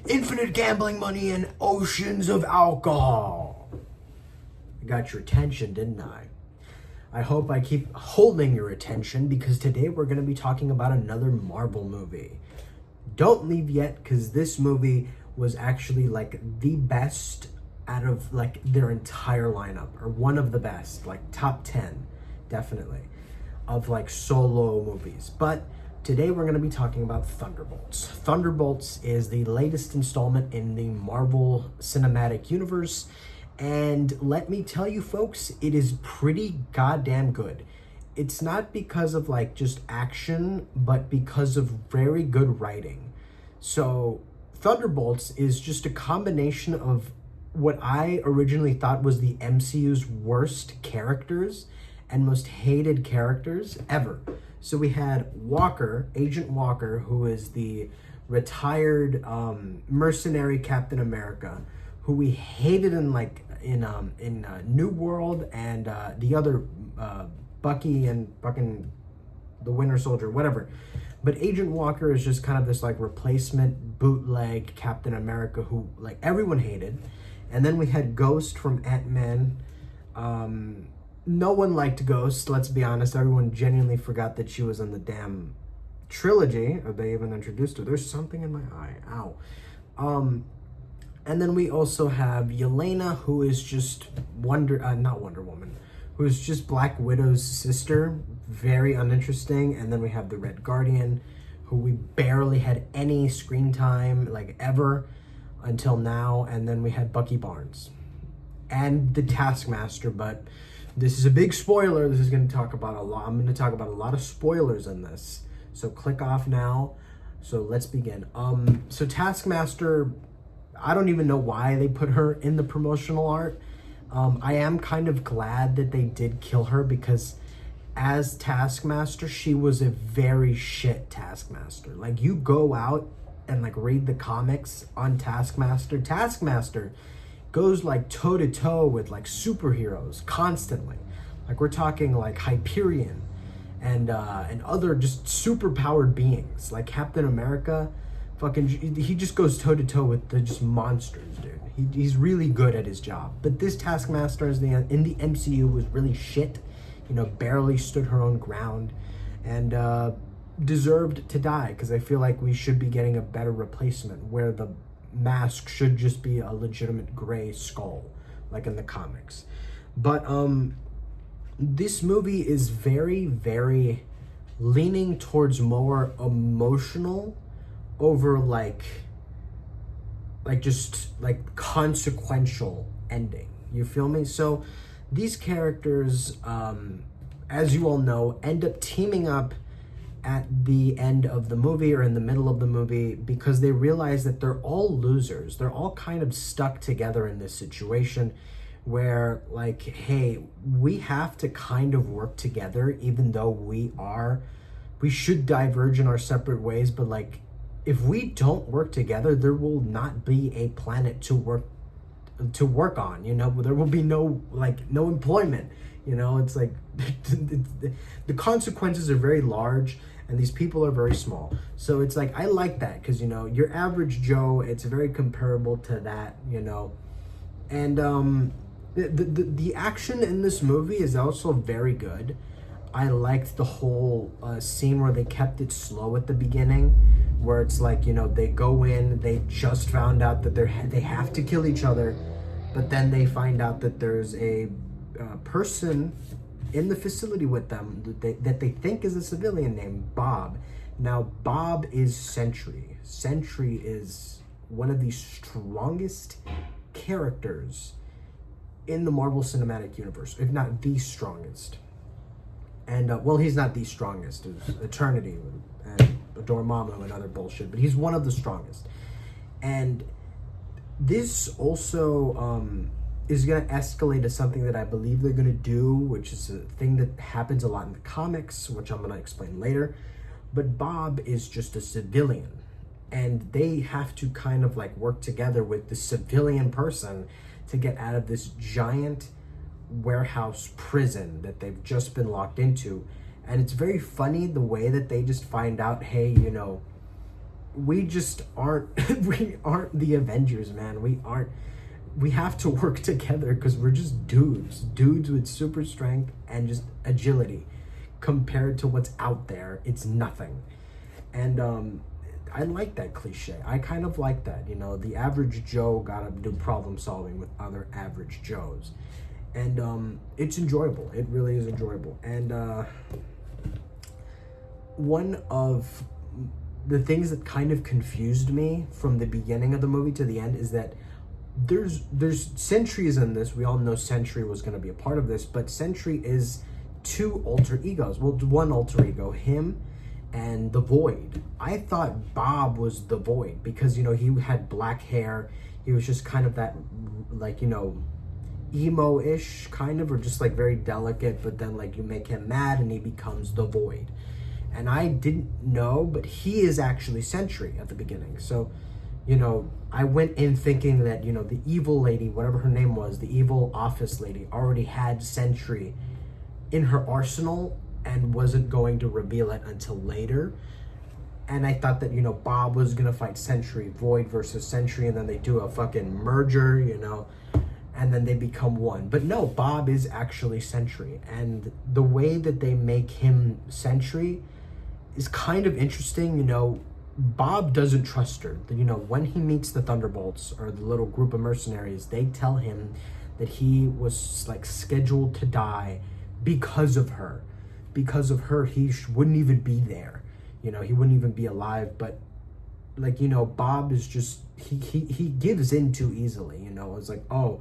infinite gambling money, and oceans of alcohol. I got your attention, didn't I? I hope I keep holding your attention, because today we're going to be talking about another Marvel movie. Don't leave yet, because this movie was actually like the best out of like their entire lineup, or one of the best, like top 10 definitely, of like solo movies. But today we're going to be talking about Thunderbolts. Thunderbolts is the latest installment in the Marvel Cinematic Universe, and let me tell you folks, it is pretty goddamn good. It's not because of like just action, but because of very good writing. So Thunderbolts is just a combination of what I originally thought was the MCU's worst characters and most hated characters ever. So we had Walker, Agent Walker, who is the retired mercenary Captain America, who we hated in New World, and the other Bucky and fucking the Winter Soldier, whatever. But Agent Walker is just kind of this like replacement bootleg Captain America who like everyone hated. And then we had Ghost from Ant-Man. No one liked Ghost, let's be honest. Everyone genuinely forgot that she was in the damn trilogy, or they even introduced her. There's something in my eye, ow. And then we also have Yelena, who is just not Wonder Woman, who is just Black Widow's sister, very uninteresting. And then we have the Red Guardian, who we barely had any screen time, like ever, until now. And then we had Bucky Barnes and the Taskmaster, but this is a big spoiler. This is going to talk about a lot. I'm going to talk about a lot of spoilers in this, so click off now. So let's begin. So Taskmaster, I don't even know why they put her in the promotional art. I am kind of glad that they did kill her, because as Taskmaster, she was a very shit Taskmaster. Like, you go out and like read the comics on Taskmaster. Taskmaster goes like toe to toe with like superheroes constantly. Like, we're talking like Hyperion and other just super powered beings like Captain America. He just goes toe to toe with the just monsters, dude. He's really good at his job. But this Taskmaster in the MCU was really shit. You know, barely stood her own ground, and deserved to die, because I feel like we should be getting a better replacement where the mask should just be a legitimate gray skull, like in the comics. But this movie is very, very leaning towards more emotional over like just like consequential ending. You feel me? So these characters, as you all know, end up teaming up at the end of the movie or in the middle of the movie, because they realize that they're all losers. They're all kind of stuck together in this situation where, like, hey, we have to kind of work together, even though we should diverge in our separate ways. But like, if we don't work together, there will not be a planet to work on, you know. There will be no employment, you know. It's like the consequences are very large, and these people are very small. So it's like, I like that, because, you know, your average Joe, it's very comparable to that, you know. And the action in this movie is also very good. I liked the whole scene where they kept it slow at the beginning, where it's like, you know, they go in, they just found out that they have to kill each other, but then they find out that there's a person in the facility with them that they think is a civilian named Bob. Now, Bob is Sentry. Sentry is one of the strongest characters in the Marvel Cinematic Universe, if not the strongest. And, well, he's not the strongest. There's Eternity and Dormammu and other bullshit, but he's one of the strongest. And this also is going to escalate to something that I believe they're going to do, which is a thing that happens a lot in the comics, which I'm going to explain later. But Bob is just a civilian, and they have to kind of like work together with the civilian person to get out of this giant warehouse prison that they've just been locked into. And it's very funny the way that they just find out, hey, you know, we just aren't we aren't the Avengers, man. We have to work together because we're just dudes with super strength and just agility. Compared to what's out there, it's nothing. And I like that cliche. I kind of like that, you know, the average Joe gotta do problem solving with other average Joes. And it's enjoyable. It really is enjoyable. And one of the things that kind of confused me from the beginning of the movie to the end is that there's Sentry's in this. We all know Sentry was going to be a part of this, but Sentry is two alter egos. Well, one alter ego, him and the Void. I thought Bob was the Void because, you know, he had black hair. He was just kind of that, like, you know, emo-ish kind of, or just like very delicate, but then like you make him mad and he becomes the Void. And I didn't know, but he is actually Sentry at the beginning. So, you know, I went in thinking that, you know, the evil lady, whatever her name was, the evil office lady, already had Sentry in her arsenal and wasn't going to reveal it until later. And I thought that, you know, Bob was gonna fight Sentry, Void versus Sentry, and then they do a fucking merger, you know, and then they become one. But no, Bob is actually Sentry. And the way that they make him Sentry is kind of interesting. You know, Bob doesn't trust her. You know, when he meets the Thunderbolts, or the little group of mercenaries, they tell him that he was like scheduled to die because of her. Because of her, he wouldn't even be there. You know, he wouldn't even be alive. But like, you know, Bob is just, he gives in too easily. You know, it's like, oh,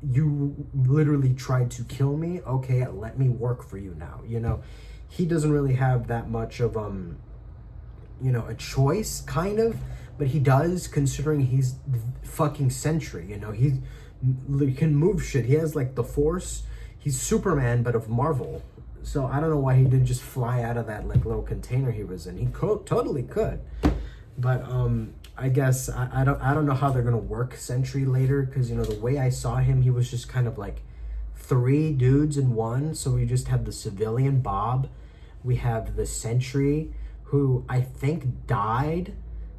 you literally tried to kill me. Okay, let me work for you now. You know, he doesn't really have that much of you know, a choice, kind of, but he does, considering he's fucking Sentry. You know, he can move shit. He has like the Force. He's Superman, but of Marvel. So I don't know why he didn't just fly out of that like little container he was in. He totally could, but I guess I don't know how they're gonna work Sentry later, because, you know, the way I saw him, he was just kind of like three dudes in one. So we just have the civilian Bob, we have the Sentry, who I think died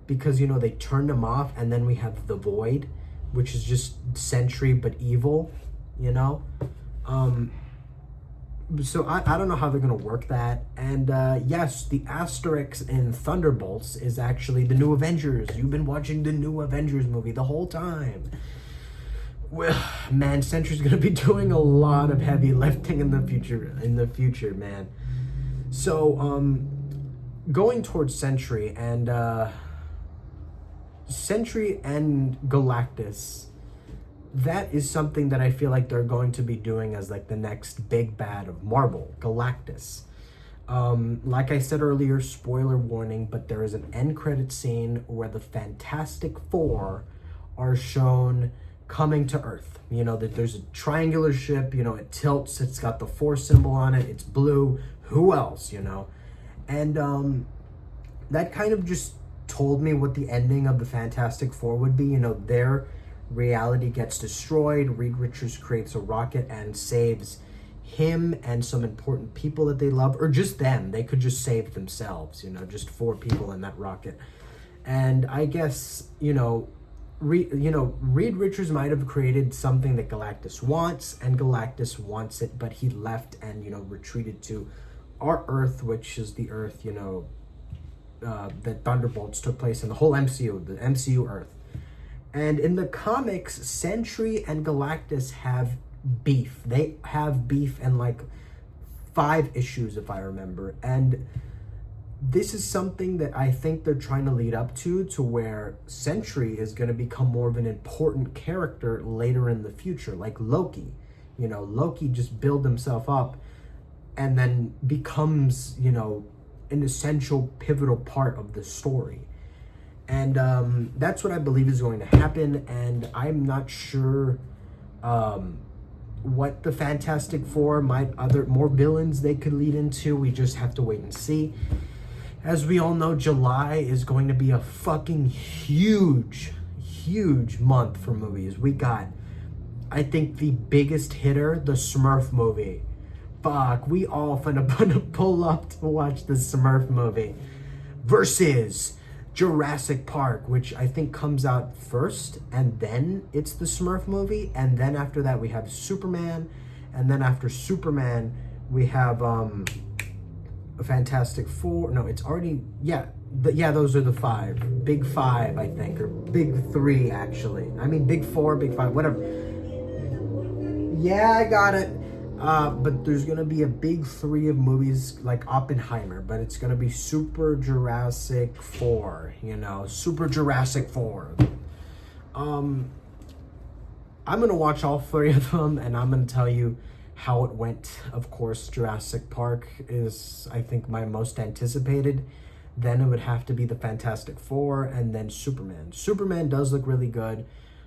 because, you know, they turned him off, and then we have the Void, which is just Sentry but evil, you know. So I don't know how they're gonna work that. And yes, the asterisk in Thunderbolts is actually the new Avengers. You've been watching the new Avengers movie the whole time. Well, man, Sentry's gonna be doing a lot of heavy lifting in the future, man. So going towards Sentry and Galactus, that is something that I feel like they're going to be doing as like the next big bad of Marvel, Galactus. Like I said earlier, spoiler warning, but there is an end credit scene where the Fantastic Four are shown coming to Earth. You know, that there's a triangular ship, you know, it tilts, it's got the Force symbol on it, it's blue, who else, you know? And that kind of just told me what the ending of the Fantastic Four would be. You know, their reality gets destroyed, Reed Richards creates a rocket and saves him and some important people that they love, or just them. They could just save themselves, you know, just 4 people in that rocket. And I guess, you know, Reed Richards might have created something that Galactus wants, and Galactus wants it, but he left and, you know, retreated to our Earth, which is the Earth, you know, that Thunderbolts took place in, the whole MCU, the MCU Earth. And in the comics, Sentry and Galactus have beef. They have beef in like 5 issues, if I remember. And this is something that I think they're trying to lead up to where Sentry is going to become more of an important character later in the future, like Loki. You know, Loki just built himself up and then becomes, you know, an essential, pivotal part of the story. And that's what I believe is going to happen. And I'm not sure what the Fantastic Four more villains they could lead into. We just have to wait and see. As we all know, July is going to be a fucking huge month for movies. We got, I think, the biggest hitter, the Smurf movie. Fuck, we all finna pull up to watch the Smurf movie versus Jurassic Park, which I think comes out first, and then it's the Smurf movie, and then after that we have Superman, and then after Superman we have Fantastic Four. No, it's already, those are the big five, I think, or big three, actually. I mean, big four, big five, whatever. Yeah, I got it. But there's gonna be a big three of movies like Oppenheimer, but it's gonna be Super Jurassic 4, Super Jurassic 4. I'm gonna watch all three of them, and I'm gonna tell you how it went. Of course, Jurassic Park is, I think, my most anticipated. Then it would have to be the Fantastic Four, and then Superman. Superman does look really good,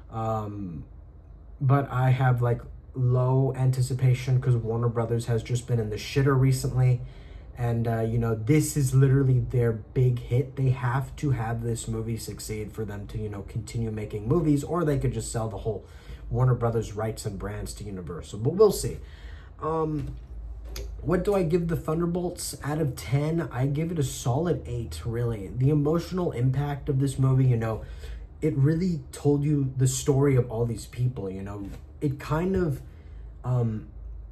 but I have like low anticipation because Warner Brothers has just been in the shitter recently, and this is literally their big hit. They have to have this movie succeed for them to continue making movies, or they could just sell the whole Warner Brothers rights and brands to Universal, but we'll see. What do I give the Thunderbolts out of 10? I give it a solid 8, really. The emotional impact of this movie, it really told you the story of all these people, It kind of,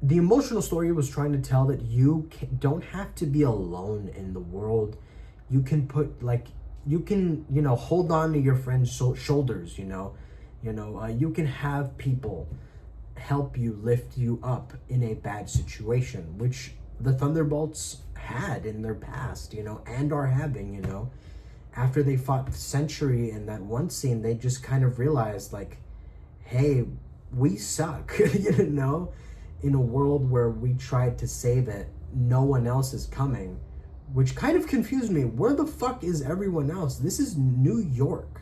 the emotional story was trying to tell that you don't have to be alone in the world. You can hold on to your friend's shoulders, you can have people help you, lift you up in a bad situation, which the Thunderbolts had in their past, and are having, after they fought Century in that one scene. They just kind of realized, like, hey, we suck, in a world where we tried to save it, no one else is coming, which kind of confused me. Where the fuck is everyone else? This is New York.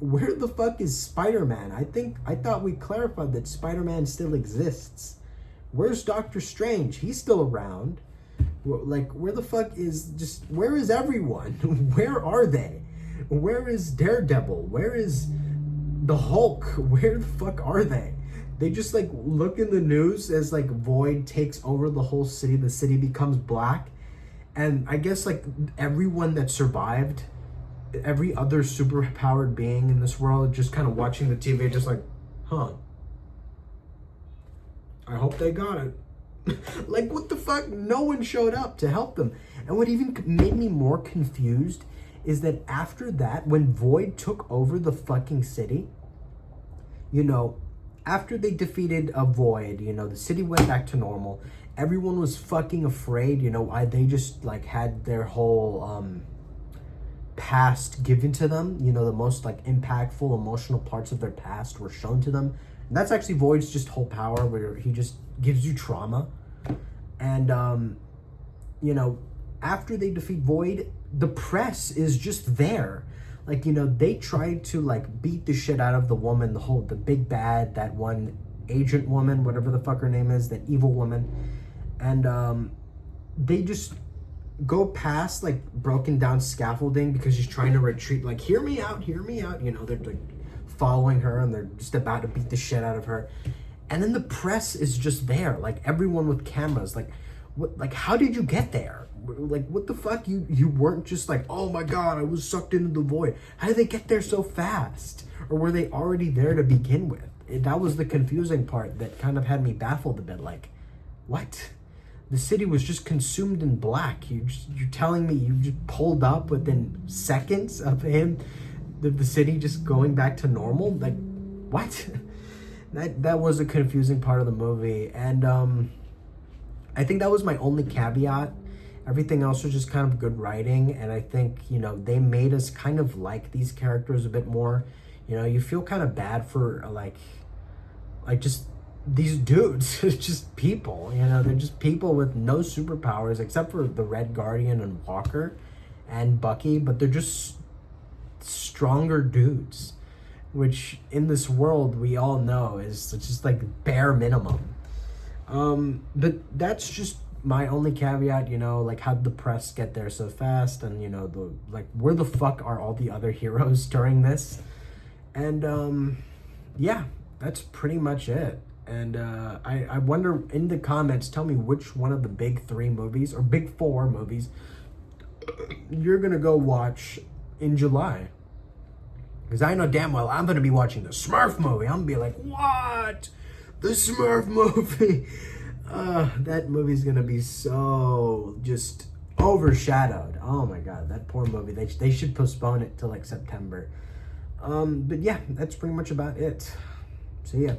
Where the fuck is Spider-Man? I thought we clarified that Spider-Man still exists. Where's Doctor Strange? He's still around. Like, where the fuck where is everyone? Where are they? Where is Daredevil? Where is the Hulk? Where the fuck are they? They just look in the news as Void takes over the whole city. The city becomes black. And I guess everyone that survived, every other superpowered being in this world, just kind of watching the TV, just I hope they got it. What the fuck? No one showed up to help them. And what even made me more confused is that after that, when Void took over the fucking city, after they defeated a Void, the city went back to normal. Everyone was fucking afraid, they just had their whole past given to them, the most impactful emotional parts of their past were shown to them. And that's actually Void's just whole power, where he just gives you trauma. And after they defeat Void, the press is just there. They tried to beat the shit out of the woman, the big bad, that one agent woman, whatever the fuck her name is, that evil woman. And they just go past broken down scaffolding because she's trying to retreat. Hear me out. They're following her, and they're just about to beat the shit out of her. And then the press is just there, everyone with cameras. How did you get there? What the fuck? You weren't just oh my god, I was sucked into the Void. How did they get there so fast? Or were they already there to begin with? That was the confusing part that kind of had me baffled a bit. What? The city was just consumed in black. You're telling me you just pulled up within seconds of him, the city just going back to normal? What? That was a confusing part of the movie. And I think that was my only caveat. Everything else was just kind of good writing, and I think, they made us kind of like these characters a bit more. You feel kind of bad for just these dudes. It's just people, they're just people with no superpowers except for the Red Guardian and Walker and Bucky, but they're just stronger dudes, which in this world we all know is just bare minimum. But that's just my only caveat, how did the press get there so fast? And, where the fuck are all the other heroes during this? And, yeah, that's pretty much it. And I wonder, in the comments, tell me which one of the big 3 movies, or big 4 movies, you're gonna go watch in July. Because I know damn well I'm going to be watching the Smurf movie. I'm going to be like, what? The Smurf movie? That movie's going to be so just overshadowed. Oh my God, that poor movie. They should postpone it till like September. But yeah, that's pretty much about it. See ya.